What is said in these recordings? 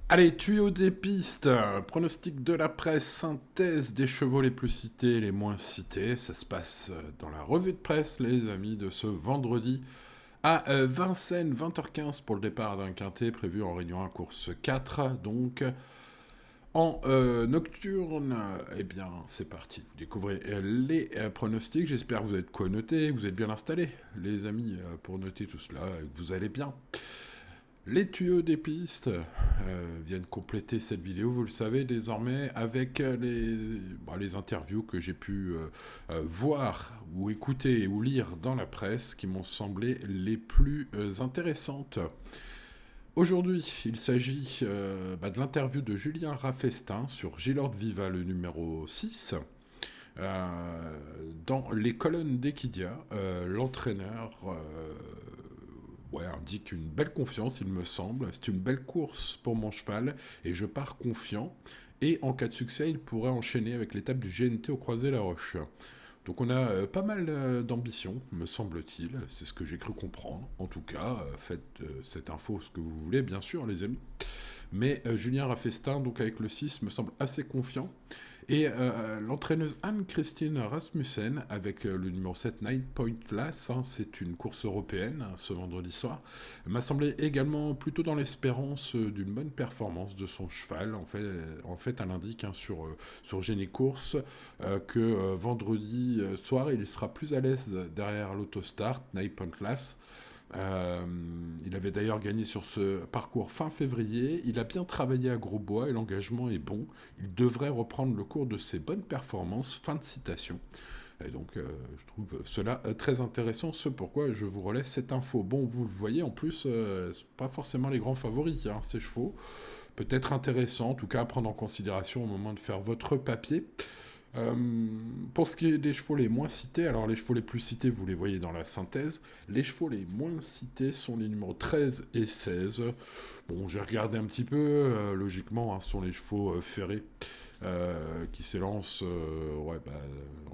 Allez, tuyau des pistes, pronostic de la presse, synthèse des chevaux les plus cités, les moins cités. Ça se passe dans la revue de presse, les amis, de ce vendredi à Vincennes, 20h15 pour le départ d'un quintet prévu en Réunion 1, course 4. Donc, en nocturne, eh bien, c'est parti. Vous découvrez les pronostics. J'espère que vous êtes connotés, que vous êtes bien installés, les amis, pour noter tout cela, et que vous allez bien. Les tuyaux des pistes viennent compléter cette vidéo, vous le savez désormais, avec les interviews que j'ai pu voir ou écouter ou lire dans la presse qui m'ont semblé les plus intéressantes. Aujourd'hui, il s'agit de l'interview de Julien Raffestin sur Gilord Viva, le numéro 6. Dans les colonnes d'Equidia, l'entraîneur indique une belle confiance, il me semble. C'est une belle course pour mon cheval et je pars confiant. Et en cas de succès, il pourrait enchaîner avec l'étape du GNT au Croisé-la-Roche. Donc on a pas mal d'ambition, me semble-t-il. C'est ce que j'ai cru comprendre. En tout cas, faites cette info ce que vous voulez, bien sûr, les amis. Mais Julien Raffestin, donc avec le 6, me semble assez confiant. Et l'entraîneuse Anne-Christine Rasmussen, avec le numéro 7, Nine Point Lass, c'est une course européenne ce vendredi soir, m'a semblé également plutôt dans l'espérance d'une bonne performance de son cheval. En fait elle indique sur Génie Course que vendredi soir, il sera plus à l'aise derrière l'autostart, Nine Point Lass. Il avait d'ailleurs gagné sur ce parcours fin février. Il a bien travaillé à Grosbois et l'engagement est bon. Il devrait reprendre le cours de ses bonnes performances. Fin de citation. Et donc, je trouve cela très intéressant, ce pourquoi je vous relaisse cette info. Bon, vous le voyez, en plus, pas forcément les grands favoris, ces chevaux. Peut-être intéressant, en tout cas, à prendre en considération au moment de faire votre papier. Euh, pour ce qui est des chevaux les moins cités, alors les chevaux les plus cités, vous les voyez dans la synthèse. Les chevaux les moins cités sont les numéros 13 et 16. Bon, j'ai regardé un petit peu, logiquement, ce sont les chevaux ferrés qui s'élancent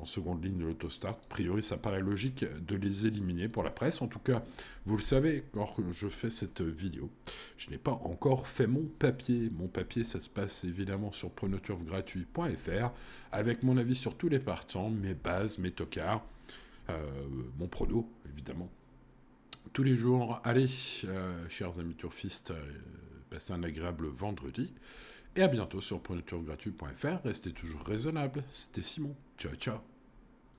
en seconde ligne de l'autostart. A priori, ça paraît logique de les éliminer pour la presse. En tout cas, vous le savez, quand je fais cette vidéo, je n'ai pas encore fait mon papier. Mon papier, ça se passe évidemment sur pronoturfgratuit.fr avec mon avis sur tous les partants, mes bases, mes tocards, mon prono, évidemment. Tous les jours, allez, chers amis turfistes, passez un agréable vendredi. Et à bientôt sur pronoturfgratuit.fr. Restez toujours raisonnables. C'était Simon. Ciao, ciao.